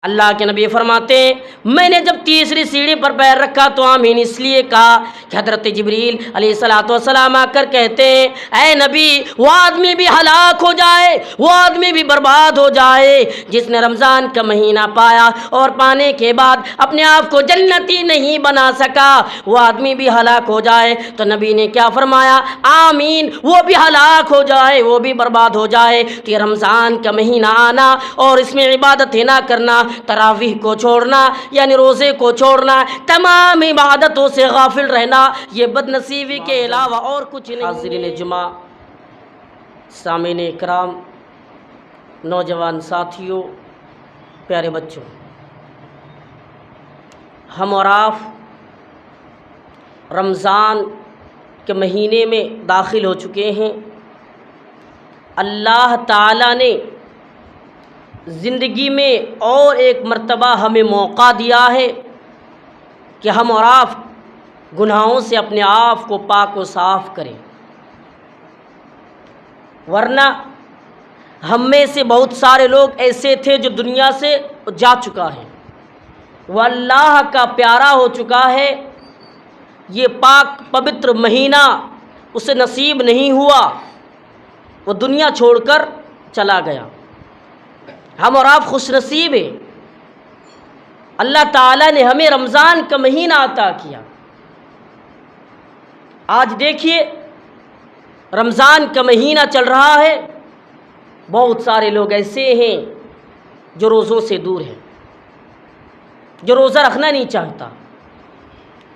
اللہ کے نبی فرماتے ہیں میں نے جب تیسری سیڑھی پر پیر رکھا تو آمین اس لیے کہا کہ حضرت جبریل علیہ الصلوۃ والسلام آ کر کہتے ہیں اے نبی وہ آدمی بھی ہلاک ہو جائے، وہ آدمی بھی برباد ہو جائے جس نے رمضان کا مہینہ پایا اور پانے کے بعد اپنے آپ کو جنتی نہیں بنا سکا، وہ آدمی بھی ہلاک ہو جائے۔ تو نبی نے کیا فرمایا؟ آمین، وہ بھی ہلاک ہو جائے، وہ بھی برباد ہو جائے۔ تو یہ رمضان کا مہینہ آنا اور اس میں عبادتیں نہ کرنا، تراویح کو چھوڑنا یعنی روزے کو چھوڑنا، تمام عبادتوں سے غافل رہنا، یہ بد نصیبی کے علاوہ اور کچھ نہیں۔ حاضرین جمعہ، سامعین اکرام، نوجوان ساتھیوں، پیارے بچوں، ہم اور آپ رمضان کے مہینے میں داخل ہو چکے ہیں۔ اللہ تعالیٰ نے زندگی میں اور ایک مرتبہ ہمیں موقع دیا ہے کہ ہم اور آپ گناہوں سے اپنے آپ کو پاک و صاف کریں، ورنہ ہم میں سے بہت سارے لوگ ایسے تھے جو دنیا سے جا چکا ہے، وہ اللہ کا پیارا ہو چکا ہے، یہ پاک پوتر مہینہ اسے نصیب نہیں ہوا، وہ دنیا چھوڑ کر چلا گیا۔ ہم اور آپ خوش نصیب ہیں، اللہ تعالیٰ نے ہمیں رمضان کا مہینہ عطا کیا۔ آج دیکھیے رمضان کا مہینہ چل رہا ہے، بہت سارے لوگ ایسے ہیں جو روزوں سے دور ہیں، جو روزہ رکھنا نہیں چاہتا،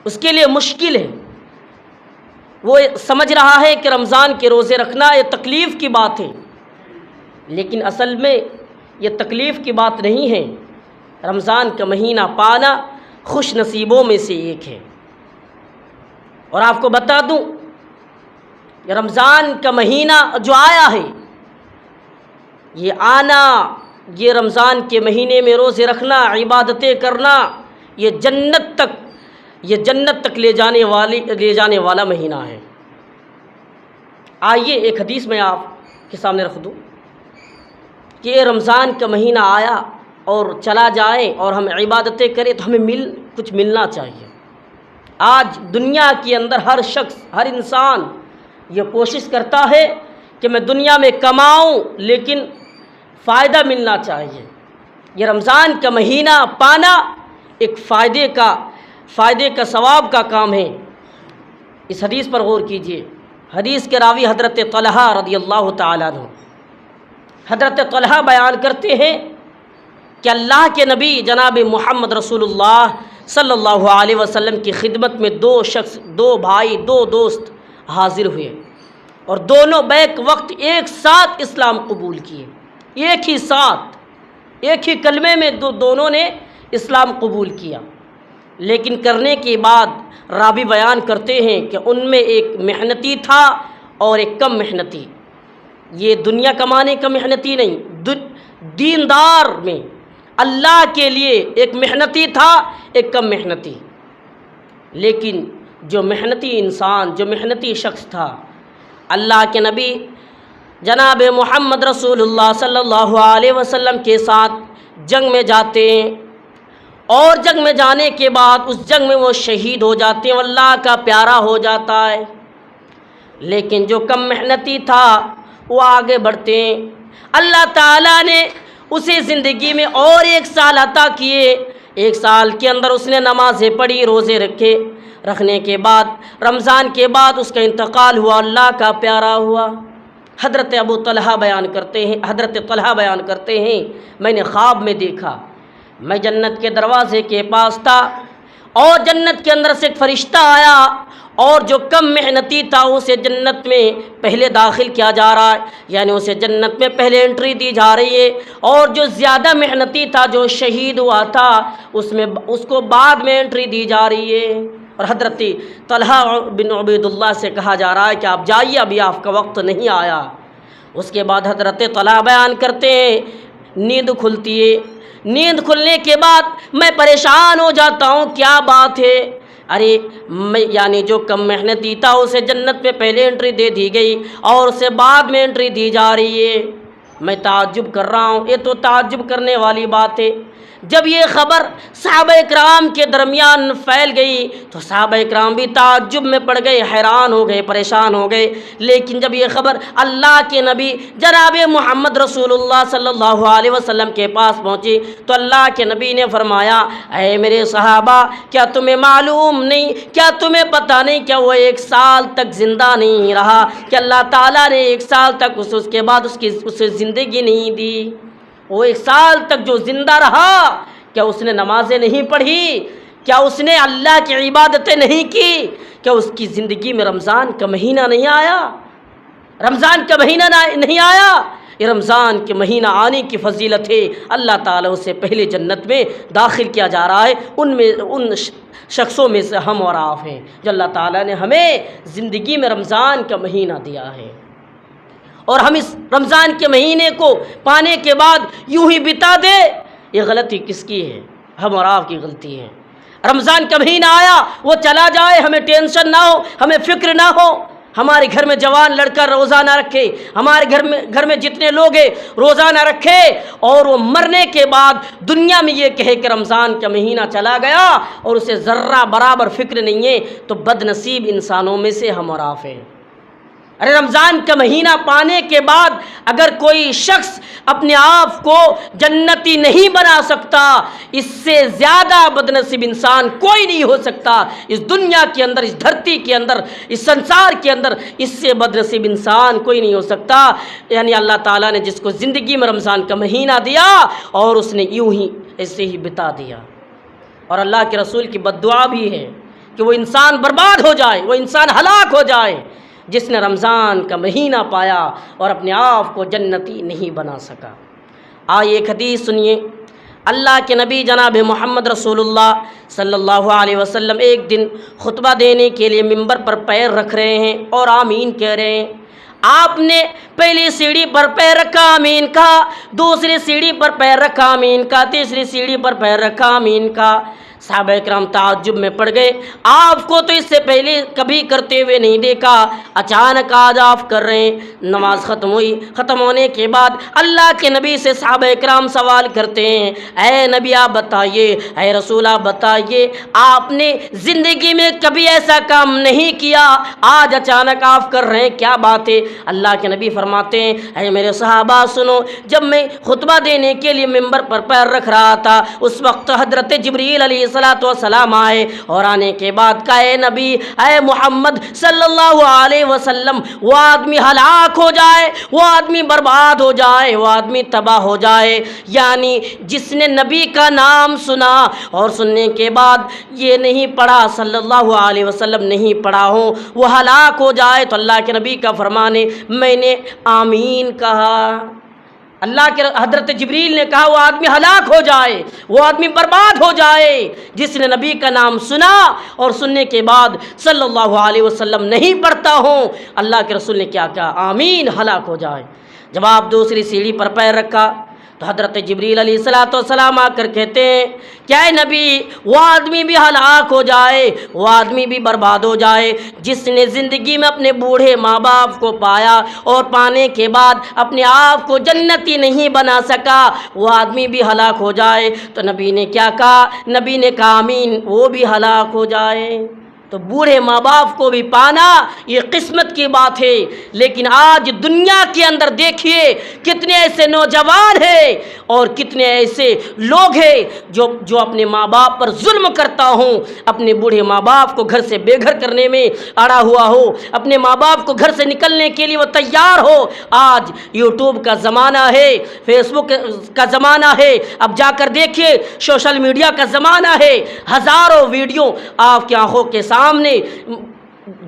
اس کے لیے مشکل ہے، وہ سمجھ رہا ہے کہ رمضان کے روزے رکھنا یہ تکلیف کی بات ہے، لیکن اصل میں یہ تکلیف کی بات نہیں ہے۔ رمضان کا مہینہ پانا خوش نصیبوں میں سے ایک ہے۔ اور آپ کو بتا دوں کہ رمضان کا مہینہ جو آیا ہے، یہ آنا، یہ رمضان کے مہینے میں روزے رکھنا، عبادتیں کرنا، یہ جنت تک لے جانے والا مہینہ ہے۔ آئیے ایک حدیث میں آپ کے سامنے رکھ دوں کہ یہ رمضان کا مہینہ آیا اور چلا جائے اور ہم عبادتیں کریں تو ہمیں کچھ ملنا چاہیے۔ آج دنیا کے اندر ہر شخص، ہر انسان یہ کوشش کرتا ہے کہ میں دنیا میں کماؤں لیکن فائدہ ملنا چاہیے۔ یہ رمضان کا مہینہ پانا ایک فائدے کا ثواب کا کام ہے۔ اس حدیث پر غور کیجیے۔ حدیث کے راوی حضرت طلحہ رضی اللہ تعالیٰ عنہ، حضرت طلحہ بیان کرتے ہیں کہ اللہ کے نبی جناب محمد رسول اللہ صلی اللہ علیہ وسلم کی خدمت میں دو بھائی، دو دوست حاضر ہوئے اور دونوں بیک وقت ایک ساتھ اسلام قبول کیے، ایک ہی ساتھ، ایک ہی کلمے میں دونوں نے اسلام قبول کیا۔ لیکن کرنے کے بعد راوی بیان کرتے ہیں کہ ان میں ایک محنتی تھا اور ایک کم محنتی۔ یہ دنیا کمانے کا محنتی نہیں، دیندار میں اللہ کے لیے ایک محنتی تھا، ایک کم محنتی۔ لیکن جو محنتی انسان، جو محنتی شخص تھا، اللہ کے نبی جناب محمد رسول اللہ صلی اللہ علیہ وسلم کے ساتھ جنگ میں جاتے ہیں اور جنگ میں جانے کے بعد اس جنگ میں وہ شہید ہو جاتے ہیں، اللہ کا پیارا ہو جاتا ہے۔ لیکن جو کم محنتی تھا وہ آگے بڑھتے ہیں، اللہ تعالیٰ نے اسے زندگی میں اور 1 سال عطا کیے۔ 1 سال کے اندر اس نے نمازیں پڑھی، روزے رکھے، رکھنے کے بعد رمضان کے بعد اس کا انتقال ہوا، اللہ کا پیارا ہوا۔ حضرت طلحہ بیان کرتے ہیں میں نے خواب میں دیکھا، میں جنت کے دروازے کے پاس تھا اور جنت کے اندر سے ایک فرشتہ آیا اور جو کم محنتی تھا اسے جنت میں پہلے داخل کیا جا رہا ہے، یعنی اسے جنت میں پہلے انٹری دی جا رہی ہے، اور جو زیادہ محنتی تھا، جو شہید ہوا تھا، اس کو بعد میں انٹری دی جا رہی ہے۔ اور حضرت طلحہ بن عبید اللہ سے کہا جا رہا ہے کہ آپ جائیے، ابھی آپ کا وقت نہیں آیا۔ اس کے بعد حضرت طلحہ بیان کرتے ہیں نیند کھلتی ہے، نیند کھلنے کے بعد میں پریشان ہو جاتا ہوں، کیا بات ہے؟ ارے یعنی جو کم محنتی تھا اسے جنت میں پہلے انٹری دے دی گئی اور اسے بعد میں انٹری دی جا رہی ہے، میں تعجب کر رہا ہوں، یہ تو تعجب کرنے والی بات ہے۔ جب یہ خبر صحابہ کرام کے درمیان پھیل گئی تو صحابہ کرام بھی تعجب میں پڑ گئے، حیران ہو گئے، پریشان ہو گئے۔ لیکن جب یہ خبر اللہ کے نبی جناب محمد رسول اللہ صلی اللہ علیہ وسلم کے پاس پہنچی تو اللہ کے نبی نے فرمایا، اے میرے صحابہ، کیا تمہیں معلوم نہیں، کیا تمہیں پتہ نہیں کہ وہ 1 سال تک زندہ نہیں رہا، کہ اللہ تعالیٰ نے 1 سال تک اس کے بعد اسے زندگی نہیں دی؟ وہ 1 سال تک جو زندہ رہا، کیا اس نے نمازیں نہیں پڑھی؟ کیا اس نے اللہ کی عبادتیں نہیں کی؟ کیا اس کی زندگی میں رمضان کا مہینہ نہیں آیا؟ رمضان کا مہینہ نہیں آیا؟ یہ رمضان کے مہینہ آنے کی فضیلت ہے، اللہ تعالیٰ اسے پہلے جنت میں داخل کیا جا رہا ہے۔ ان شخصوں میں سے ہم اور آپ ہیں جو اللہ تعالیٰ نے ہمیں زندگی میں رمضان کا مہینہ دیا ہے، اور ہم اس رمضان کے مہینے کو پانے کے بعد یوں ہی بتا دے، یہ غلطی کس کی ہے؟ ہم اور آپ کی غلطی ہے۔ رمضان کا مہینہ آیا، وہ چلا جائے، ہمیں ٹینشن نہ ہو، ہمیں فکر نہ ہو، ہمارے گھر میں جوان لڑکا روزہ نہ رکھے، ہمارے گھر میں جتنے لوگ ہیں روزہ نہ رکھے، اور وہ مرنے کے بعد دنیا میں یہ کہے کہ رمضان کا مہینہ چلا گیا اور اسے ذرہ برابر فکر نہیں ہے، تو بد نصیب انسانوں میں سے ہم اور آپ ہیں۔ ارے رمضان کا مہینہ پانے کے بعد اگر کوئی شخص اپنے آپ کو جنتی نہیں بنا سکتا، اس سے زیادہ بدنصیب انسان کوئی نہیں ہو سکتا اس دنیا کے اندر، اس دھرتی کے اندر، اس سنسار کے اندر، اس سے بدنصیب انسان کوئی نہیں ہو سکتا۔ یعنی اللہ تعالیٰ نے جس کو زندگی میں رمضان کا مہینہ دیا اور اس نے یوں ہی ایسے ہی بتا دیا، اور اللہ کے رسول کی بد دعا بھی ہے کہ وہ انسان برباد ہو جائے، وہ انسان ہلاک ہو جائے جس نے رمضان کا مہینہ پایا اور اپنے آپ کو جنتی نہیں بنا سکا۔ آئیے ایک حدیث سنیے۔ اللہ کے نبی جناب محمد رسول اللہ صلی اللہ علیہ وسلم ایک دن خطبہ دینے کے لیے ممبر پر پیر رکھ رہے ہیں اور آمین کہہ رہے ہیں۔ آپ نے پہلی سیڑھی پر پیر رکھا، آمین کہا، دوسری سیڑھی پر پیر رکھا، آمین کہا، تیسری سیڑھی پر پیر رکھا، آمین کہا۔ صحابہ کرام تعجب میں پڑ گئے، آپ کو تو اس سے پہلے کبھی کرتے ہوئے نہیں دیکھا، اچانک آج آپ کر رہے ہیں۔ نماز ختم ہوئی، ختم ہونے کے بعد اللہ کے نبی سے صحابہ کرام سوال کرتے ہیں، اے نبی آپ بتائیے، اے رسول آپ بتائیے، آپ نے زندگی میں کبھی ایسا کام نہیں کیا، آج اچانک آپ کر رہے ہیں، کیا بات ہے؟ اللہ کے نبی فرماتے ہیں، اے میرے صحابہ سنو، جب میں خطبہ دینے کے لیے ممبر پر پیر رکھ رہا تھا، اس وقت حضرت جبریل علیہ السلام آئے، اور آنے کے بعد کہا، اے نبی، اے محمد صلی اللہ علیہ وسلم، وہ آدمی ہلاک ہو جائے، وہ آدمی برباد ہو جائے، وہ آدمی تباہ ہو جائے، یعنی جس نے نبی کا نام سنا اور سننے کے بعد یہ نہیں پڑھا، صلی اللہ علیہ وسلم نہیں پڑھا ہوں، وہ ہلاک ہو جائے۔ تو اللہ کے نبی کا فرمان ہے، میں نے آمین کہا۔ اللہ کے حضرت جبریل نے کہا وہ آدمی ہلاک ہو جائے، وہ آدمی برباد ہو جائے جس نے نبی کا نام سنا اور سننے کے بعد صلی اللہ علیہ وسلم نہیں پڑھتا ہوں۔ اللہ کے رسول نے کیا کہا؟ آمین، ہلاک ہو جائے۔ جب آپ دوسری سیڑھی پر پیر رکھا تو حضرت جبریل علیہ السلام آ کر کہتے ہیں، کیا ہے نبی، وہ آدمی بھی ہلاک ہو جائے، وہ آدمی بھی برباد ہو جائے جس نے زندگی میں اپنے بوڑھے ماں باپ کو پایا اور پانے کے بعد اپنے آپ کو جنتی نہیں بنا سکا، وہ آدمی بھی ہلاک ہو جائے۔ تو نبی نے کیا کہا؟ نبی نے کہا آمین، وہ بھی ہلاک ہو جائے۔ تو بوڑھے ماں باپ کو بھی پانا یہ قسمت کی بات ہے، لیکن آج دنیا کے اندر دیکھیے کتنے ایسے نوجوان ہیں اور کتنے ایسے لوگ ہیں جو اپنے ماں باپ پر ظلم کرتا ہوں، اپنے بوڑھے ماں باپ کو گھر سے بے گھر کرنے میں اڑا ہوا ہو، اپنے ماں باپ کو گھر سے نکلنے کے لیے وہ تیار ہو۔ آج یوٹیوب کا زمانہ ہے، فیس بک کا زمانہ ہے، اب جا کر دیکھیے سوشل میڈیا کا زمانہ ہے، ہزاروں ویڈیو آپ کی آنکھوں کے سامنے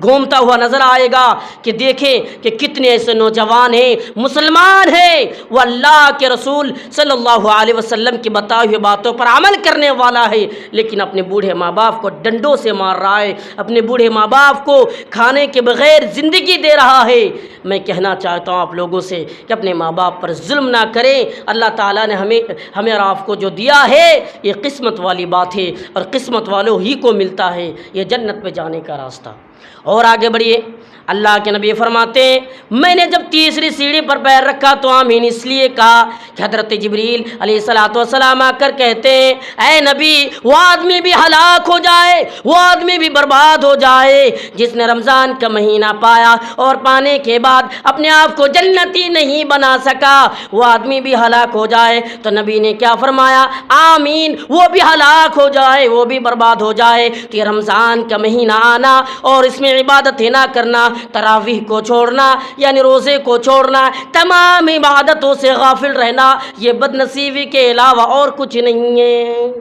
گھومتا ہوا نظر آئے گا کہ دیکھیں کہ کتنے ایسے نوجوان ہیں، مسلمان ہیں، وہ اللہ کے رسول صلی اللہ علیہ وسلم کی بتائی ہوئی باتوں پر عمل کرنے والا ہے، لیکن اپنے بوڑھے ماں باپ کو ڈنڈوں سے مار رہا ہے، اپنے بوڑھے ماں باپ کو کھانے کے بغیر زندگی دے رہا ہے۔ میں کہنا چاہتا ہوں آپ لوگوں سے کہ اپنے ماں باپ پر ظلم نہ کریں۔ اللہ تعالیٰ نے ہمیں اور آپ کو جو دیا ہے یہ قسمت والی بات ہے، اور قسمت والوں ہی کو ملتا ہے یہ جنت پہ جانے کا راستہ۔ اور آگے بڑھیے، اللہ کے نبی فرماتے ہیں میں نے جب تیسری سیڑھی پر پیر رکھا تو آمین اس لیے کہا کہ حضرت جبریل علیہ الصلوۃ والسلام آ کر کہتے ہیں اے نبی وہ آدمی بھی ہلاک ہو جائے، وہ آدمی بھی برباد ہو جائے جس نے رمضان کا مہینہ پایا اور پانے کے بعد اپنے آپ کو جنتی نہیں بنا سکا، وہ آدمی بھی ہلاک ہو جائے۔ تو نبی نے کیا فرمایا؟ آمین، وہ بھی ہلاک ہو جائے، وہ بھی برباد ہو جائے۔ تو یہ رمضان کا مہینہ آنا اور اس میں عبادتیں نہ کرنا، تراویح کو چھوڑنا یعنی روزے کو چھوڑنا، تمام عبادتوں سے غافل رہنا، یہ بد نصیبی کے علاوہ اور کچھ نہیں ہے،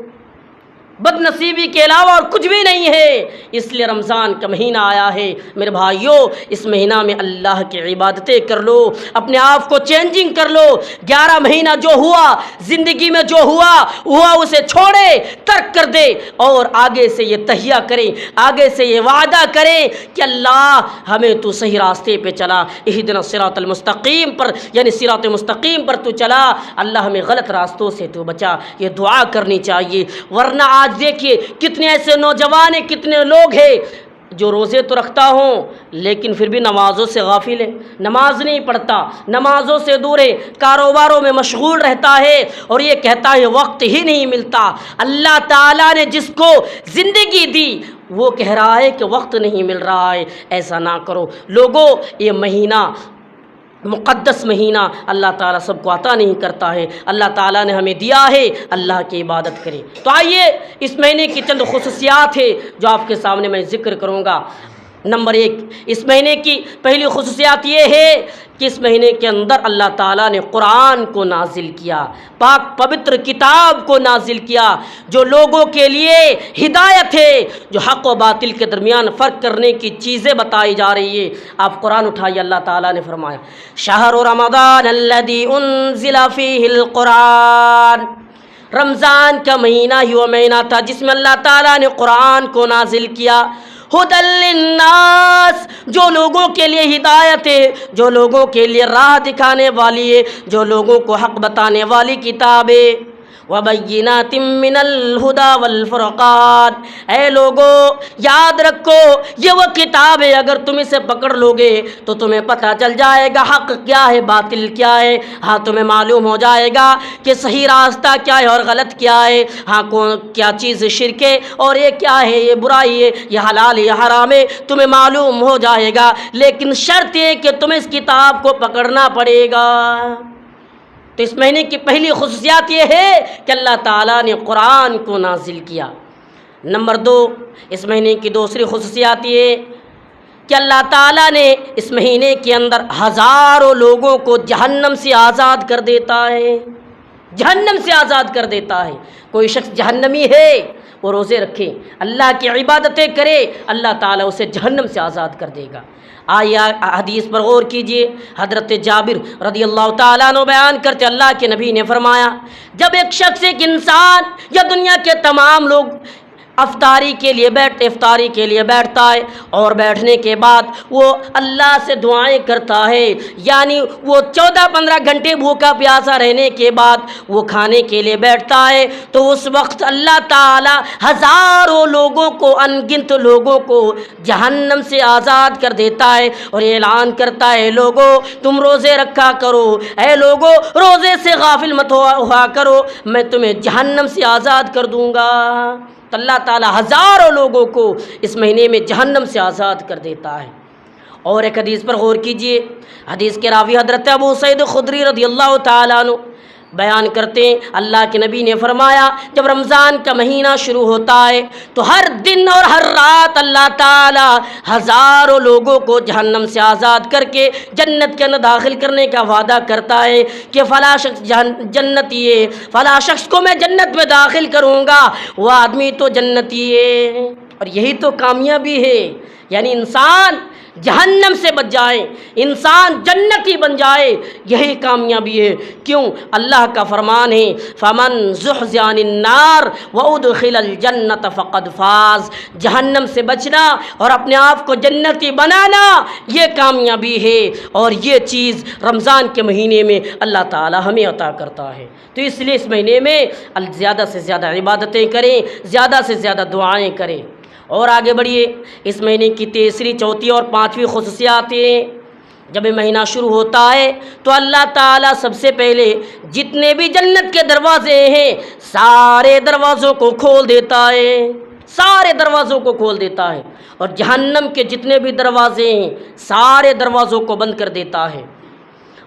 بد نصیبی کے علاوہ اور کچھ بھی نہیں ہے۔ اس لیے رمضان کا مہینہ آیا ہے میرے بھائیوں، اس مہینہ میں اللہ کی عبادتیں کر لو، اپنے آپ کو چینجنگ کر لو۔ 11 مہینہ جو ہوا زندگی میں، جو ہوا اسے چھوڑے، ترک کر دے، اور آگے سے یہ تہیہ کریں، آگے سے یہ وعدہ کریں کہ اللہ ہمیں تو صحیح راستے پہ چلا، اہدنا الصراط المستقیم پر یعنی صراط مستقیم پر تو چلا، اللہ ہمیں غلط راستوں سے تو بچا۔ یہ دعا کرنی چاہیے، ورنہ آج دیکھیے کتنے ایسے نوجوان ہیں، کتنے لوگ ہیں جو روزے تو رکھتا ہوں لیکن پھر بھی نمازوں سے غافل ہے، نماز نہیں پڑھتا، نمازوں سے دور ہے، کاروباروں میں مشغول رہتا ہے اور یہ کہتا ہے وقت ہی نہیں ملتا۔ اللہ تعالیٰ نے جس کو زندگی دی وہ کہہ رہا ہے کہ وقت نہیں مل رہا ہے۔ ایسا نہ کرو لوگوں، یہ مہینہ مقدس مہینہ اللہ تعالیٰ سب کو عطا نہیں کرتا ہے، اللہ تعالیٰ نے ہمیں دیا ہے، اللہ کی عبادت کریں۔ تو آئیے اس مہینے کی چند خصوصیات ہے جو آپ کے سامنے میں ذکر کروں گا۔ نمبر 1، اس مہینے کی پہلی خصوصیات یہ ہے کہ اس مہینے کے اندر اللہ تعالیٰ نے قرآن کو نازل کیا، پاک پوتر کتاب کو نازل کیا جو لوگوں کے لیے ہدایت ہے، جو حق و باطل کے درمیان فرق کرنے کی چیزیں بتائی جا رہی ہے۔ آپ قرآن اٹھائیے، اللہ تعالیٰ نے فرمایا شہر رمضان الذی انزل فیہ القرآن، رمضان کا مہینہ ہی وہ مہینہ تھا جس میں اللہ تعالیٰ نے قرآن کو نازل کیا۔ ھدی للناس، جو لوگوں کے لیے ہدایت ہے، جو لوگوں کے لیے راہ دکھانے والی ہے، جو لوگوں کو حق بتانے والی کتاب ہے۔ وبینات من الہدی والفرقان، اے لوگو یاد رکھو یہ وہ کتاب ہے، اگر تم اسے پکڑ لو گے تو تمہیں پتہ چل جائے گا حق کیا ہے، باطل کیا ہے۔ ہاں تمہیں معلوم ہو جائے گا کہ صحیح راستہ کیا ہے اور غلط کیا ہے، ہاں کیا چیز شرک ہے اور یہ کیا ہے، یہ برائی ہے، یہ حلال ہے، یہ حرام ہے، تمہیں معلوم ہو جائے گا۔ لیکن شرط یہ کہ تمہیں اس کتاب کو پکڑنا پڑے گا۔ تو اس مہینے کی پہلی خصوصیات یہ ہے کہ اللہ تعالیٰ نے قرآن کو نازل کیا۔ نمبر 2، اس مہینے کی دوسری خصوصیات یہ کہ اللہ تعالیٰ نے اس مہینے کے اندر ہزاروں لوگوں کو جہنم سے آزاد کر دیتا ہے، جہنم سے آزاد کر دیتا ہے۔ کوئی شخص جہنمی ہے وہ روزے رکھے، اللہ کی عبادتیں کرے، اللہ تعالیٰ اسے جہنم سے آزاد کر دے گا۔ آئیے حدیث پر غور کیجئے، حضرت جابر رضی اللہ تعالیٰ عنہ بیان کرتے اللہ کے نبی نے فرمایا جب ایک شخص، ایک انسان یا دنیا کے تمام لوگ افطاری کے لیے بیٹھتا ہے اور بیٹھنے کے بعد وہ اللہ سے دعائیں کرتا ہے، یعنی وہ 14-15 گھنٹے بھوکا پیاسا رہنے کے بعد وہ کھانے کے لیے بیٹھتا ہے، تو اس وقت اللہ تعالی ہزاروں لوگوں کو، ان گنت لوگوں کو جہنم سے آزاد کر دیتا ہے اور اعلان کرتا ہے لوگوں تم روزے رکھا کرو، اے لوگوں روزے سے غافل مت ہوا کرو، میں تمہیں جہنم سے آزاد کر دوں گا۔ تو اللہ تعالیٰ ہزاروں لوگوں کو اس مہینے میں جہنم سے آزاد کر دیتا ہے۔ اور ایک حدیث پر غور کیجئے، حدیث کے راوی حضرت ابو سعید خدری رضی اللہ تعالیٰ عنہ بیان کرتے ہیں اللہ کے نبی نے فرمایا جب رمضان کا مہینہ شروع ہوتا ہے تو ہر دن اور ہر رات اللہ تعالی ہزاروں لوگوں کو جہنم سے آزاد کر کے جنت کے اندر داخل کرنے کا وعدہ کرتا ہے کہ فلاں شخص جنتی ہے، فلاں شخص کو میں جنت میں داخل کروں گا، وہ آدمی تو جنتی ہے۔ اور یہی تو کامیابی ہے، یعنی انسان جہنم سے بچ جائے، انسان جنتی بن جائے، یہی کامیابی ہے۔ کیوں؟ اللہ کا فرمان ہے فمن زحزح عن النار وادخل الجنۃ فقد فاز، جہنم سے بچنا اور اپنے آپ کو جنتی بنانا یہ کامیابی ہے، اور یہ چیز رمضان کے مہینے میں اللہ تعالی ہمیں عطا کرتا ہے۔ تو اس لیے اس مہینے میں زیادہ سے زیادہ عبادتیں کریں، زیادہ سے زیادہ دعائیں کریں۔ اور آگے بڑھیے، اس مہینے کی تیسری، چوتھی اور پانچویں خصوصیات ہیں۔ جب یہ مہینہ شروع ہوتا ہے تو اللہ تعالیٰ سب سے پہلے جتنے بھی جنت کے دروازے ہیں سارے دروازوں کو کھول دیتا ہے، سارے دروازوں کو کھول دیتا ہے، اور جہنم کے جتنے بھی دروازے ہیں سارے دروازوں کو بند کر دیتا ہے،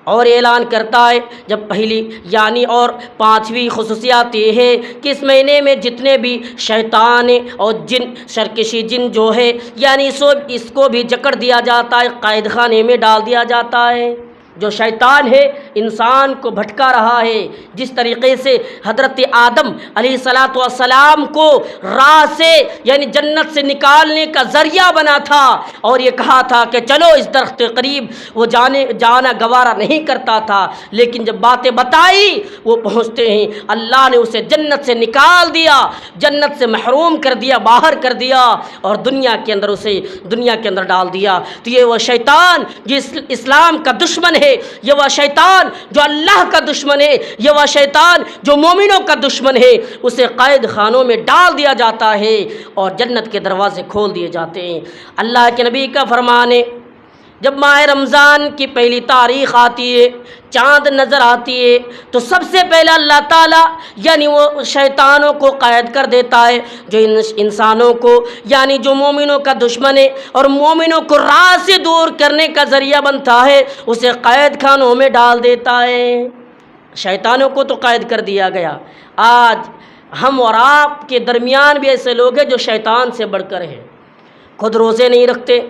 اور اعلان کرتا ہے۔ جب پہلی یعنی اور پانچویں خصوصیات یہ ہے کہ اس مہینے میں جتنے بھی شیطان اور جن، سرکشی جن جو ہے یعنی اس کو بھی جکڑ دیا جاتا ہے، قید خانے میں ڈال دیا جاتا ہے۔ جو شیطان ہے انسان کو بھٹکا رہا ہے، جس طریقے سے حضرت آدم علیہ السلام کو راہ سے یعنی جنت سے نکالنے کا ذریعہ بنا تھا، اور یہ کہا تھا کہ چلو اس درخت کے قریب، وہ جانا گوارا نہیں کرتا تھا، لیکن جب باتیں بتائی وہ پہنچتے ہیں، اللہ نے اسے جنت سے نکال دیا، جنت سے محروم کر دیا، باہر کر دیا، اور دنیا کے اندر اسے دنیا کے اندر ڈال دیا۔ تو یہ وہ شیطان جس اسلام کا دشمن ہے، یہ وہ شیطان جو اللہ کا دشمن ہے، یہ وہ شیطان جو مومنوں کا دشمن ہے، اسے قید خانوں میں ڈال دیا جاتا ہے اور جنت کے دروازے کھول دیے جاتے ہیں۔ اللہ کے نبی کا فرمان ہے، جب ماہ رمضان کی پہلی تاریخ آتی ہے، چاند نظر آتی ہے، تو سب سے پہلے اللہ تعالیٰ یعنی وہ شیطانوں کو قید کر دیتا ہے، جو انسانوں کو یعنی جو مومنوں کا دشمن ہے اور مومنوں کو راہ سے دور کرنے کا ذریعہ بنتا ہے، اسے قید خانوں میں ڈال دیتا ہے۔ شیطانوں کو تو قید کر دیا گیا، آج ہم اور آپ کے درمیان بھی ایسے لوگ ہیں جو شیطان سے بڑھ کر ہیں، خود روزے نہیں رکھتے،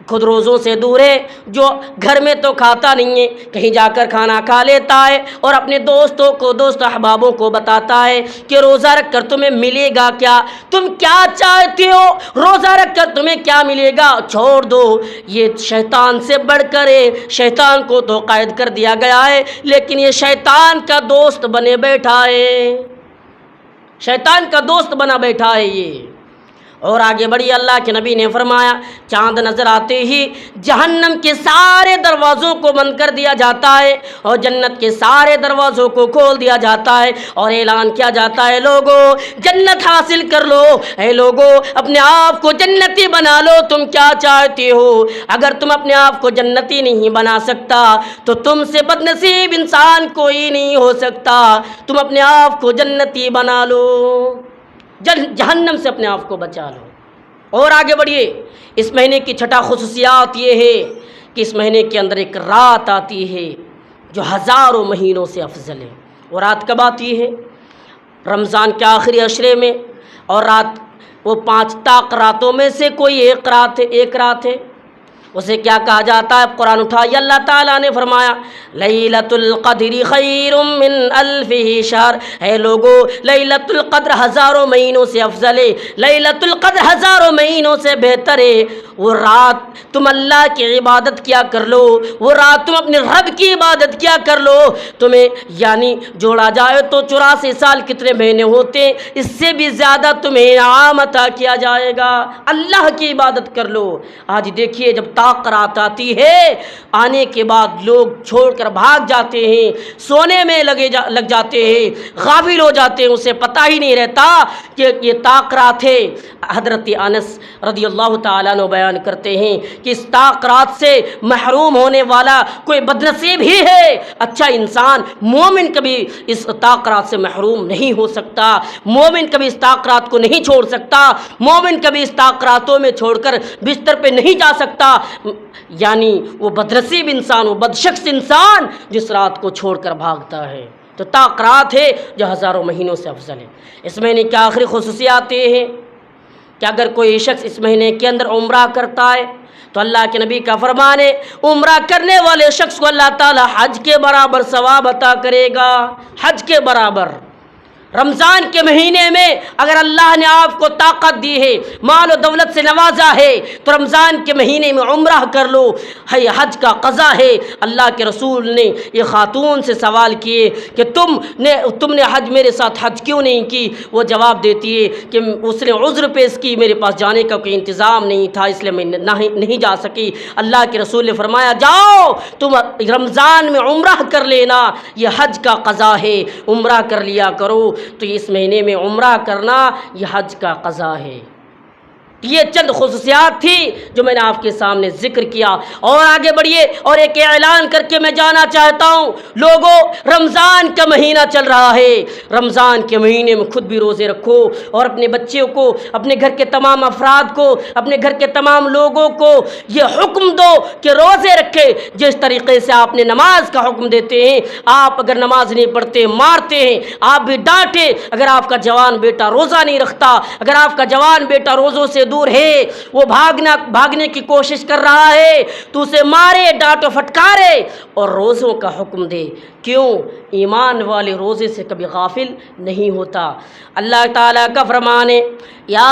خود روزوں سے دور ہے، جو گھر میں تو کھاتا نہیں ہے، کہیں جا کر کھانا کھا لیتا ہے، اور اپنے دوستوں کو، دوست احبابوں کو بتاتا ہے کہ روزہ رکھ کر تمہیں ملے گا کیا، تم کیا چاہتے ہو، روزہ رکھ کر تمہیں کیا ملے گا، چھوڑ دو، یہ شیطان سے بڑھ کر ہے۔ شیطان کو تو قید کر دیا گیا ہے، لیکن یہ شیطان کا دوست بنے بیٹھا ہے، شیطان کا دوست بنا بیٹھا ہے یہ۔ اور آگے بڑھی، اللہ کے نبی نے فرمایا چاند نظر آتے ہی جہنم کے سارے دروازوں کو بند کر دیا جاتا ہے اور جنت کے سارے دروازوں کو کھول دیا جاتا ہے، اور اعلان کیا جاتا ہے، لوگو جنت حاصل کر لو، اے لوگو اپنے آپ کو جنتی بنا لو، تم کیا چاہتے ہو، اگر تم اپنے آپ کو جنتی نہیں بنا سکتا تو تم سے بد نصیب انسان کوئی نہیں ہو سکتا، تم اپنے آپ کو جنتی بنا لو، جہنم سے اپنے آپ کو بچا لو۔ اور آگے بڑھیے، اس مہینے کی چھٹا خصوصیات یہ ہے کہ اس مہینے کے اندر ایک رات آتی ہے جو ہزاروں مہینوں سے افضل ہے۔ وہ رات کب آتی ہے؟ رمضان کے آخری عشرے میں، اور رات وہ 5 طاق راتوں میں سے کوئی ایک رات ہے۔ اسے کیا کہا جاتا ہے؟ قرآن اٹھائیے، اللہ تعالیٰ نے فرمایا لیلۃ القدر خیر من الف شہر، اے لوگو لیلۃ القدر ہزاروں مہینوں سے افضل ہے، لیلۃ القدر ہزاروں مہینوں سے بہتر ہے۔ وہ رات تم اللہ کی عبادت کیا کر لو، وہ رات تم اپنے رب کی عبادت کیا کر لو، تمہیں یعنی جوڑا جائے تو 84 سال کتنے مہینے ہوتے ہیں، اس سے بھی زیادہ تمہیں انعام عطا کیا جائے گا، اللہ کی عبادت کر لو۔ آج دیکھیے جب طاق رات آتی ہے، آنے کے بعد لوگ چھوڑ کر بھاگ جاتے ہیں، سونے میں لگ جاتے ہیں، غافل ہو جاتے ہیں، اسے پتہ ہی نہیں رہتا کہ یہ طاق رات ہے۔ حضرت انس رضی اللہ تعالیٰ عنہ بیان کرتے ہیں کہ اس طاق رات سے محروم ہونے والا کوئی بدنصیب ہی ہے۔ اچھا انسان مومن کبھی اس طاق رات سے محروم نہیں ہو سکتا، مومن کبھی اس طاق رات کو نہیں چھوڑ سکتا، مومن کبھی اس طاق راتوں میں چھوڑ کر بستر پہ نہیں جا سکتا، یعنی وہ بدنصیب انسان، وہ بدشخص انسان جس رات کو چھوڑ کر بھاگتا ہے۔ تو طاق رات ہے جو ہزاروں مہینوں سے افضل ہے۔ اس مہینے کی آخری خصوصیات یہ ہے کہ اگر کوئی شخص اس مہینے کے اندر عمرہ کرتا ہے تو اللہ کے نبی کا فرمان ہے عمرہ کرنے والے شخص کو اللہ تعالی حج کے برابر ثواب عطا کرے گا، حج کے برابر۔ رمضان کے مہینے میں اگر اللہ نے آپ کو طاقت دی ہے، مال و دولت سے نوازا ہے، تو رمضان کے مہینے میں عمرہ کر لو، ہے حج کا قضا ہے۔ اللہ کے رسول نے یہ خاتون سے سوال کیے کہ تم نے حج میرے ساتھ حج کیوں نہیں کی؟ وہ جواب دیتی ہے کہ اس نے عذر پیش کی، میرے پاس جانے کا کوئی انتظام نہیں تھا، اس لیے میں نہیں جا سکی۔ اللہ کے رسول نے فرمایا جاؤ تم رمضان میں عمرہ کر لینا، یہ حج کا قضا ہے، عمرہ کر لیا کرو۔ تو اس مہینے میں عمرہ کرنا یہ حج کا قضا ہے۔ یہ چند خصوصیات تھی جو میں نے آپ کے سامنے ذکر کیا، اور آگے بڑھیے اور ایک اعلان کر کے میں جانا چاہتا ہوں۔ لوگوں، رمضان کا مہینہ چل رہا ہے، رمضان کے مہینے میں خود بھی روزے رکھو اور اپنے بچوں کو، اپنے گھر کے تمام افراد کو، اپنے گھر کے تمام لوگوں کو یہ حکم دو کہ روزے رکھے، جس طریقے سے آپ نے نماز کا حکم دیتے ہیں۔ آپ اگر نماز نہیں پڑھتے مارتے ہیں، آپ بھی ڈانٹے۔ اگر آپ کا جوان بیٹا روزہ نہیں رکھتا، اگر آپ کا جوان بیٹا روزوں سے دور ہے، وہ بھاگنے کی کوشش کر رہا ہے، تو اسے مارے، ڈانٹو، فٹکارے اور روزوں کا حکم دے۔ کیوں؟ ایمان والے روزے سے کبھی غافل نہیں ہوتا۔ اللہ تعالیٰ کا فرمان ہے، یا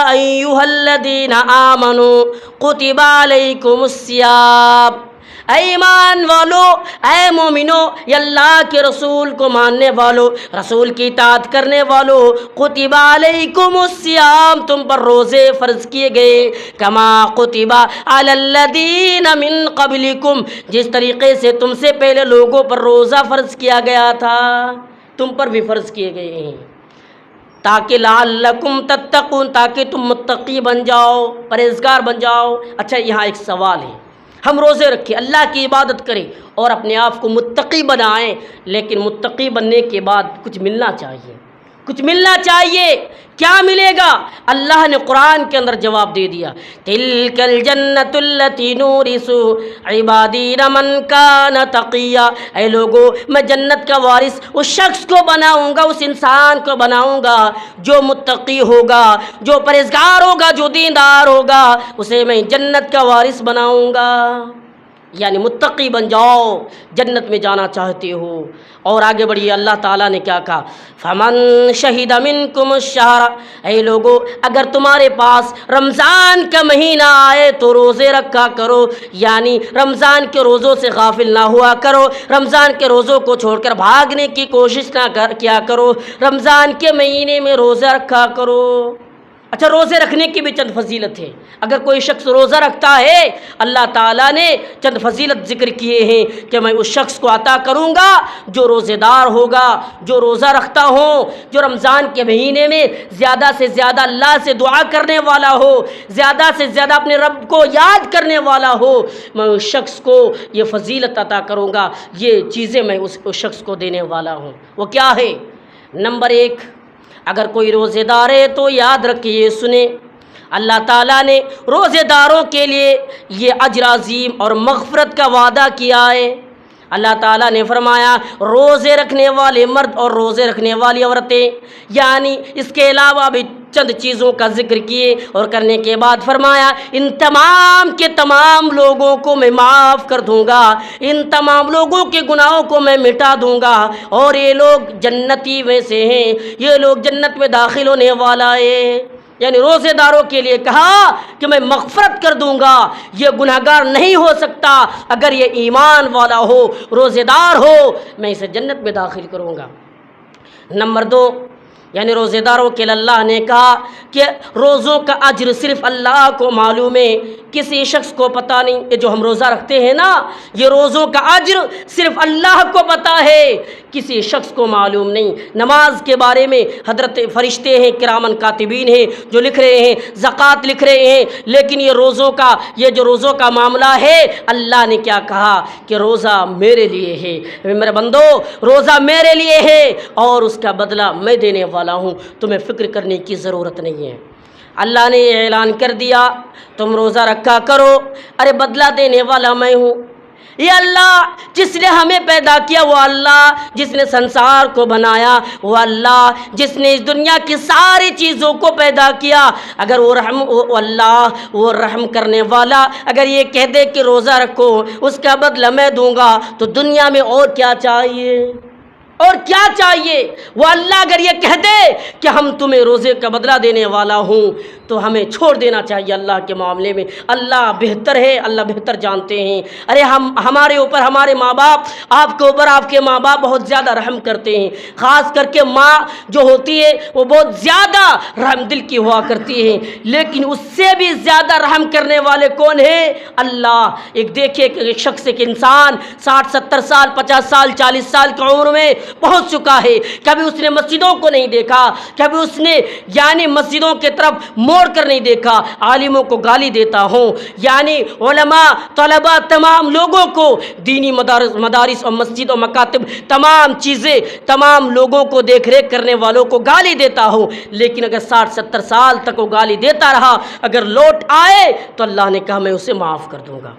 ایھا الذین آمنوا کتب علیکم الصیام، اے ایمان والو، اے مومنو، یا اللہ کے رسول کو ماننے والو، رسول کی اطاعت کرنے والو، کتب علیکم الصیام، تم پر روزے فرض کیے گئے، کما کتب علی الذین من قبلکم، جس طریقے سے تم سے پہلے لوگوں پر روزہ فرض کیا گیا تھا، تم پر بھی فرض کیے گئے ہیں، تاکہ لعلکم تتقون، تاکہ تم متقی بن جاؤ، پرہیزگار بن جاؤ۔ اچھا، یہاں ایک سوال ہے، ہم روزے رکھیں، اللہ کی عبادت کریں اور اپنے آپ کو متقی بنائیں، لیکن متقی بننے کے بعد کچھ ملنا چاہیے، کچھ ملنا چاہیے۔ کیا ملے گا؟ اللہ نے قرآن کے اندر جواب دے دیا، تلک الجنۃ التی نورث عبادی من کان تقیا، اے لوگو، میں جنت کا وارث اس شخص کو بناؤں گا، اس انسان کو بناؤں گا جو متقی ہوگا، جو پرہیزگار ہوگا، جو دیندار ہوگا، اسے میں جنت کا وارث بناؤں گا۔ یعنی متقی بن جاؤ، جنت میں جانا چاہتے ہو۔ اور آگے بڑھیے، اللہ تعالیٰ نے کیا کہا، فمن شہد منکم الشہر، اے لوگو، اگر تمہارے پاس رمضان کا مہینہ آئے تو روزے رکھا کرو، یعنی رمضان کے روزوں سے غافل نہ ہوا کرو، رمضان کے روزوں کو چھوڑ کر بھاگنے کی کوشش نہ کیا کرو، رمضان کے مہینے میں روزہ رکھا کرو۔ اچھا، روزے رکھنے کی بھی چند فضیلت ہے۔ اگر کوئی شخص روزہ رکھتا ہے، اللہ تعالیٰ نے چند فضیلت ذکر کیے ہیں کہ میں اس شخص کو عطا کروں گا جو روزے دار ہوگا، جو روزہ رکھتا ہو، جو رمضان کے مہینے میں زیادہ سے زیادہ اللہ سے دعا کرنے والا ہو، زیادہ سے زیادہ اپنے رب کو یاد کرنے والا ہو، میں اس شخص کو یہ فضیلت عطا کروں گا، یہ چیزیں میں اس شخص کو دینے والا ہوں۔ وہ کیا ہے؟ نمبر 1، اگر کوئی روزے دار ہے تو یاد رکھیے، سنیں، اللہ تعالیٰ نے روزے داروں کے لیے یہ اجر عظیم اور مغفرت کا وعدہ کیا ہے۔ اللہ تعالیٰ نے فرمایا، روزے رکھنے والے مرد اور روزے رکھنے والی عورتیں، یعنی اس کے علاوہ بھی چند چیزوں کا ذکر کیے اور کرنے کے بعد فرمایا، ان تمام کے تمام لوگوں کو میں معاف کر دوں گا، ان تمام لوگوں کے گناہوں کو میں مٹا دوں گا، اور یہ لوگ جنتی میں سے ہیں، یہ لوگ جنت میں داخل ہونے والا ہے۔ یعنی روزے داروں کے لیے کہا کہ میں مغفرت کر دوں گا، یہ گناہگار نہیں ہو سکتا اگر یہ ایمان والا ہو، روزے دار ہو، میں اسے جنت میں داخل کروں گا۔ نمبر 2، یعنی روزے داروں کے لیے اللہ نے کہا کہ روزوں کا اجر صرف اللہ کو معلوم ہے، کسی شخص کو پتہ نہیں۔ یہ جو ہم روزہ رکھتے ہیں نا، یہ روزوں کا اجر صرف اللہ کو پتہ ہے، کسی شخص کو معلوم نہیں۔ نماز کے بارے میں حضرت فرشتے ہیں، کرامن کاتبین ہیں جو لکھ رہے ہیں، زکوٰۃ لکھ رہے ہیں، لیکن یہ جو روزوں کا معاملہ ہے، اللہ نے کیا کہا کہ روزہ میرے لیے ہے، میرے بندو، روزہ میرے لیے ہے اور اس کا بدلہ میں دینے والا ہوں، تمہیں فکر کرنے کی ضرورت نہیں ہے۔ اللہ نے یہ اعلان کر دیا، تم روزہ رکھا کرو، ارے بدلہ دینے والا میں ہوں۔ یہ اللہ جس نے ہمیں پیدا کیا، وہ اللہ جس نے سنسار کو بنایا، وہ اللہ جس نے اس دنیا کی ساری چیزوں کو پیدا کیا، اگر وہ اللہ وہ رحم کرنے والا اگر یہ کہہ دے کہ روزہ رکھو، اس کا بدلہ میں دوں گا، تو دنیا میں اور کیا چاہیے؟ اور کیا چاہیے؟ وہ اللہ اگر یہ کہہ دے کہ ہم تمہیں روزے کا بدلہ دینے والا ہوں، تو ہمیں چھوڑ دینا چاہیے اللہ کے معاملے میں۔ اللہ بہتر ہے، اللہ بہتر جانتے ہیں۔ ارے ہمارے اوپر ہمارے ماں باپ، آپ کے اوپر آپ کے ماں باپ بہت زیادہ رحم کرتے ہیں، خاص کر کے ماں جو ہوتی ہے وہ بہت زیادہ رحم دل کی ہوا کرتی ہے، لیکن اس سے بھی زیادہ رحم کرنے والے کون ہیں؟ اللہ۔ ایک دیکھیے کہ ایک شخص، ایک انسان 60 70 سال 50 سال 40 سال کی عمر میں پہنچ چکا ہے، کبھی اس نے مسجدوں کو نہیں دیکھا، کبھی اس نے یعنی مسجدوں کی طرف موڑ کر نہیں دیکھا، عالموں کو گالی دیتا ہوں، یعنی علماء، طلباء، تمام لوگوں کو، دینی مدارس اور مسجد و مکاتب، تمام چیزیں، تمام لوگوں کو دیکھ ریکھ کرنے والوں کو گالی دیتا ہوں، لیکن اگر 60-70 سال تک وہ گالی دیتا رہا، اگر لوٹ آئے تو اللہ نے کہا میں اسے معاف کر دوں گا،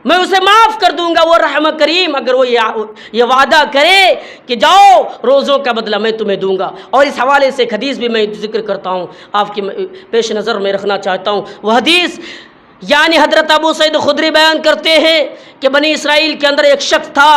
میں اسے معاف کر دوں گا۔ وہ رحم کریم اگر وہ یہ وعدہ کرے کہ جاؤ روزوں کا بدلہ میں تمہیں دوں گا۔ اور اس حوالے سے ایک حدیث بھی میں ذکر کرتا ہوں، آپ کی پیش نظر میں رکھنا چاہتا ہوں۔ وہ حدیث یعنی حضرت ابو سعید خدری بیان کرتے ہیں کہ بنی اسرائیل کے اندر ایک شخص تھا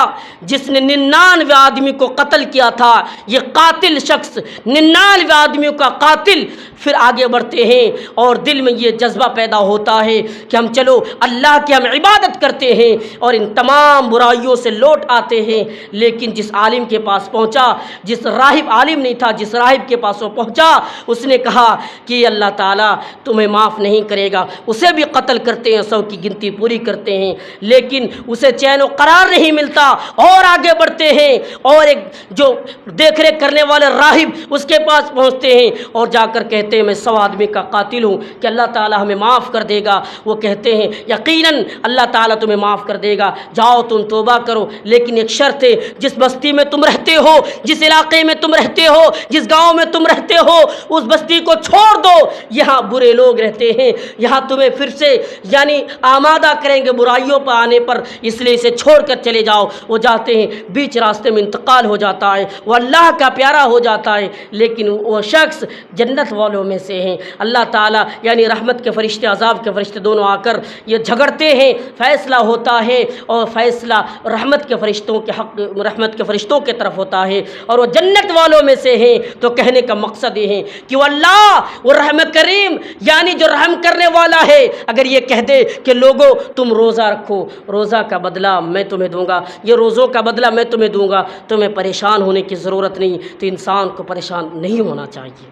جس نے 99 آدمی کو قتل کیا تھا۔ یہ قاتل شخص 99 آدمیوں کا قاتل، پھر آگے بڑھتے ہیں اور دل میں یہ جذبہ پیدا ہوتا ہے کہ ہم چلو اللہ کی ہم عبادت کرتے ہیں اور ان تمام برائیوں سے لوٹ آتے ہیں۔ لیکن جس عالم کے پاس پہنچا، جس راہب، عالم نہیں تھا، جس راہب کے پاس وہ پہنچا، اس نے کہا کہ اللہ تعالیٰ تمہیں معاف نہیں کرے گا۔ اسے بھی قتل کرتے ہیں، 100 کی گنتی پوری کرتے ہیں، لیکن اسے چین و قرار نہیں ملتا، اور آگے بڑھتے ہیں اور ایک جو دیکھ ریکھ کرنے والے راہب اس کے پاس پہنچتے ہیں اور جا کر کہتے ہیں میں 100 آدمی کا قاتل ہوں، کہ اللہ تعالیٰ ہمیں معاف کر دے گا۔ وہ کہتے ہیں یقیناً اللہ تعالیٰ تمہیں معاف کر دے گا، جاؤ تم توبہ کرو، لیکن ایک شرط ہے، جس بستی میں تم رہتے ہو، جس علاقے میں تم رہتے ہو، جس گاؤں میں تم رہتے ہو، اس بستی کو چھوڑ دو، یہاں برے لوگ رہتے ہیں، یہاں تمہیں پھر سے یعنی آمادہ کریں گے برائیوں پر آنے پر، اس لیے اسے چھوڑ کر چلے جاؤ۔ وہ جاتے ہیں، بیچ راستے میں انتقال ہو جاتا ہے، وہ اللہ کا پیارا ہو جاتا ہے، لیکن وہ شخص جنت والوں میں سے ہیں۔ اللہ تعالیٰ یعنی رحمت کے فرشتے، عذاب کے فرشتے دونوں آ کر یہ جھگڑتے ہیں، فیصلہ ہوتا ہے اور فیصلہ رحمت کے فرشتوں کے حق، رحمت کے فرشتوں کی طرف ہوتا ہے اور وہ جنت والوں میں سے ہیں۔ تو کہنے کا مقصد یہ ہے کہ وہ اللہ، وہ رحم کریم یعنی جو رحم کرنے والا ہے، اگر یہ کہہ دے کہ لوگوں تم روزہ رکھو، روزہ کا بدلہ میں تمہیں دوں گا، یہ روزوں کا بدلہ میں تمہیں دوں گا، تمہیں پریشان ہونے کی ضرورت نہیں۔ تو انسان کو پریشان نہیں ہونا چاہیے۔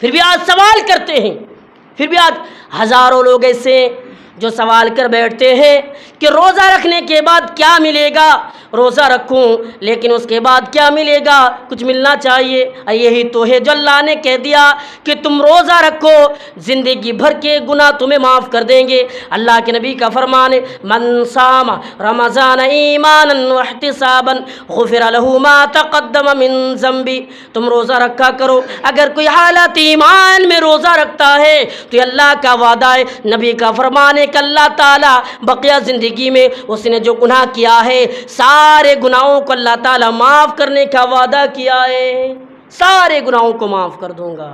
پھر بھی آج سوال کرتے ہیں، پھر بھی آج ہزاروں لوگ ایسے جو سوال کر بیٹھتے ہیں کہ روزہ رکھنے کے بعد کیا ملے گا؟ روزہ رکھوں لیکن اس کے بعد کیا ملے گا؟ کچھ ملنا چاہیے۔ یہی تو ہے جو اللہ نے کہہ دیا کہ تم روزہ رکھو، زندگی بھر کے گناہ تمہیں معاف کر دیں گے۔ اللہ کے نبی کا فرمان ہے من صام رمضان ایمانا واحتسابا غفر له ما تقدم من ذنبی۔ تم روزہ رکھا کرو، اگر کوئی حالت ایمان میں روزہ رکھتا ہے تو یہ اللہ کا وعدہ ہے، نبی کا فرمان ہے کہ اللہ تعالیٰ بقیہ زندگی میں اس نے جو گناہ کیا ہے سارے گناہوں کو اللہ تعالیٰ معاف کرنے کا وعدہ کیا ہے، سارے گناہوں کو معاف کر دوں گا۔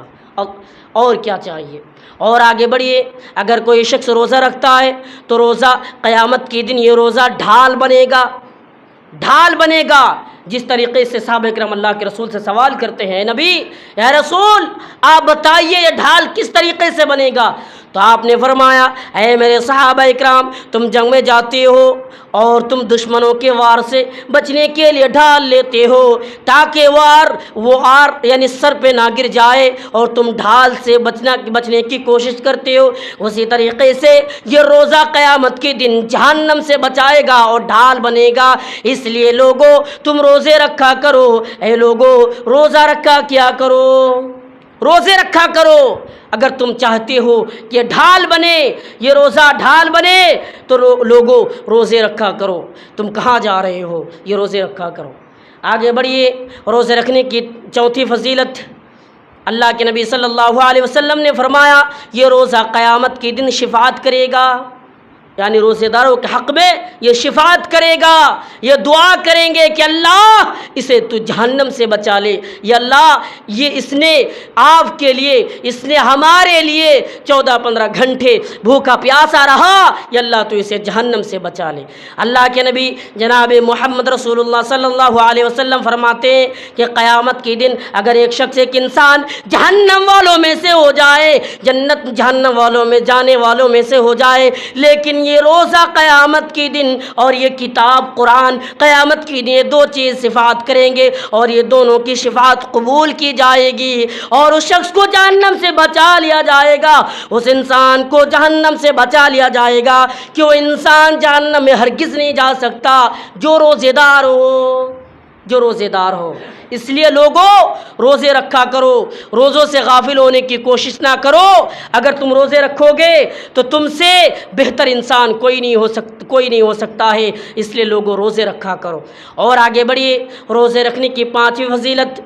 اور کیا چاہیے؟ اور آگے بڑھیے، اگر کوئی شخص روزہ رکھتا ہے تو روزہ قیامت کے دن یہ روزہ ڈھال بنے گا، ڈھال بنے گا۔ جس طریقے سے صحابہ کرام اللہ کے رسول سے سوال کرتے ہیں، نبی یا رسول آپ بتائیے یہ ڈھال کس طریقے سے بنے گا؟ تو آپ نے فرمایا اے میرے صحابہ اکرام، تم جنگ میں جاتے ہو اور تم دشمنوں کے وار سے بچنے کے لیے ڈھال لیتے ہو تاکہ وہ آر یعنی سر پہ نہ گر جائے، اور تم ڈھال سے بچنے کی کوشش کرتے ہو، اسی طریقے سے یہ روزہ قیامت کے دن جہنم سے بچائے گا اور ڈھال بنے گا۔ اس لیے لوگوں تم روزے رکھا کرو، اے لوگوں روزہ رکھا کیا کرو، روزے رکھا کرو۔ اگر تم چاہتے ہو کہ یہ ڈھال بنے، یہ روزہ ڈھال بنے، تو لوگوں روزے رکھا کرو۔ تم کہاں جا رہے ہو؟ یہ روزے رکھا کرو۔ آگے بڑھیے، روزے رکھنے کی چوتھی فضیلت، اللہ کے نبی صلی اللہ علیہ وسلم نے فرمایا یہ روزہ قیامت کے دن شفاعت کرے گا، یعنی روزے داروں کے حق میں یہ شفاعت کرے گا، یہ دعا کریں گے کہ اللہ اسے تو جہنم سے بچا لے، یا اللہ یہ اس نے آپ کے لیے، اس نے ہمارے لیے 14-15 گھنٹے بھوکا پیاسا رہا، یا اللہ تو اسے جہنم سے بچا لے۔ اللہ کے نبی جناب محمد رسول اللہ صلی اللہ علیہ وسلم فرماتے ہیں کہ قیامت کے دن اگر ایک شخص، ایک انسان جہنم والوں میں سے ہو جائے، جنت جہنم والوں میں جانے والوں میں سے ہو جائے، لیکن یہ روزہ قیامت کے دن اور یہ کتاب قرآن قیامت کے دن یہ دو چیز شفاعت کریں گے اور یہ دونوں کی شفاعت قبول کی جائے گی اور اس شخص کو جہنم سے بچا لیا جائے گا، اس انسان کو جہنم سے بچا لیا جائے گا کہ وہ انسان جہنم میں ہرگز نہیں جا سکتا جو روزے دار ہو۔ جو روزے دار ہو۔ اس لیے لوگوں روزے رکھا کرو، روزوں سے غافل ہونے کی کوشش نہ کرو۔ اگر تم روزے رکھو گے تو تم سے بہتر انسان کوئی نہیں ہو سکتا ہے، اس لیے لوگوں روزے رکھا کرو۔ اور آگے بڑھیے، روزے رکھنے کی 5ویں فضیلت،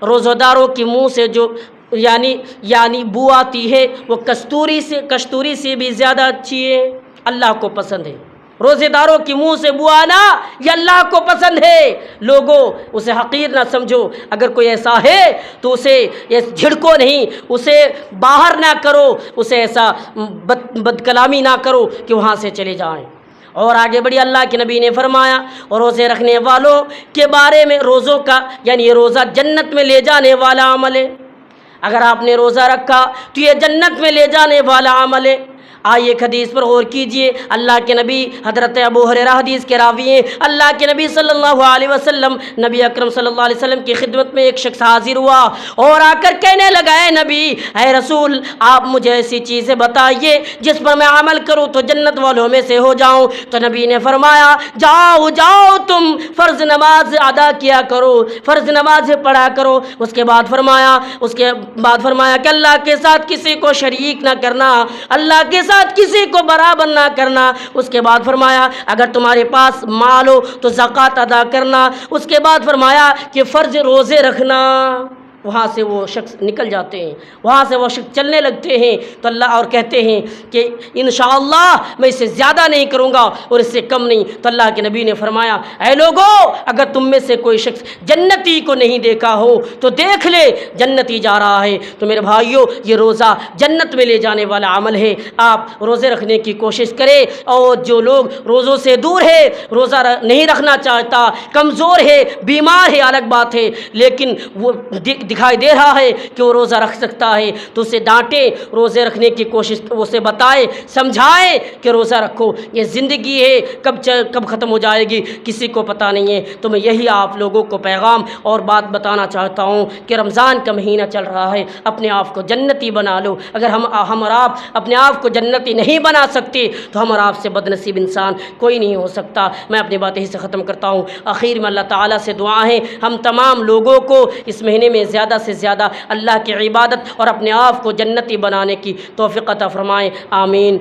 روزہ داروں کے منہ سے جو یعنی بو آتی ہے وہ کستوری سے بھی زیادہ اچھی ہے، اللہ کو پسند ہے۔ روزے داروں کے منہ سے بو آنا یہ اللہ کو پسند ہے۔ لوگوں اسے حقیر نہ سمجھو، اگر کوئی ایسا ہے تو اسے جھڑکو نہیں، اسے باہر نہ کرو، اسے ایسا بد کلامی نہ کرو کہ وہاں سے چلے جائیں۔ اور آگے بڑھی، اللہ کے نبی نے فرمایا اور روزے رکھنے والوں کے بارے میں، روزوں کا یہ روزہ جنت میں لے جانے والا عمل ہے۔ اگر آپ نے روزہ رکھا تو یہ جنت میں لے جانے والا عمل ہے۔ آئیے ایک حدیث پر غور کیجئے، اللہ کے نبی حضرت ابو ہریرہ حدیث کے راوی ہیں، اللہ کے نبی صلی اللہ علیہ وسلم، نبی اکرم صلی اللہ علیہ وسلم کی خدمت میں ایک شخص حاضر ہوا اور آ کر کہنے لگا، اے نبی، اے رسول، آپ مجھے ایسی چیزیں بتائیے جس پر میں عمل کروں تو جنت والوں میں سے ہو جاؤں۔ تو نبی نے فرمایا، جاؤ تم فرض نماز ادا کیا کرو، فرض نماز پڑھا کرو۔ اس کے بعد فرمایا کہ اللہ کے ساتھ کسی کو شریک نہ کرنا، اللہ کے ساتھ کسی کو برابر نہ کرنا۔ اس کے بعد فرمایا اگر تمہارے پاس مال ہو تو زکوٰۃ ادا کرنا۔ اس کے بعد فرمایا کہ فرض روزے رکھنا۔ وہاں سے وہ شخص نکل جاتے ہیں، وہاں سے وہ شخص چلنے لگتے ہیں تو اللہ اور کہتے ہیں کہ انشاءاللہ میں اس سے زیادہ نہیں کروں گا اور اس سے کم نہیں۔ تو اللہ کے نبی نے فرمایا، اے لوگوں، اگر تم میں سے کوئی شخص جنتی کو نہیں دیکھا ہو تو دیکھ لے، جنتی جا رہا ہے۔ تو میرے بھائیوں، یہ روزہ جنت میں لے جانے والا عمل ہے۔ آپ روزے رکھنے کی کوشش کریں، اور جو لوگ روزوں سے دور ہے، روزہ نہیں رکھنا چاہتا، کمزور ہے، بیمار ہے، الگ بات ہے، لیکن وہ دکھائی دے رہا ہے کہ وہ روزہ رکھ سکتا ہے تو اسے ڈانٹے، روزے رکھنے کی کوشش، اسے بتائے، سمجھائے کہ روزہ رکھو، یہ زندگی ہے، کب ختم ہو جائے گی کسی کو پتہ نہیں ہے۔ تو میں یہی آپ لوگوں کو پیغام اور بات بتانا چاہتا ہوں کہ رمضان کا مہینہ چل رہا ہے، اپنے آپ کو جنتی بنا لو۔ اگر ہم اور آپ اپنے آپ کو جنتی نہیں بنا سکتے تو ہم اور آپ سے بد نصیب انسان کوئی نہیں ہو سکتا۔ میں اپنی بات یہی سے ختم کرتا ہوں۔ آخر میں اللہ تعالیٰ سے دعا ہے ہم تمام لوگوں کو اس مہینے میں زیادہ سے زیادہ اللہ کی عبادت اور اپنے آپ کو جنتی بنانے کی توفیق عطا فرمائیں، آمین۔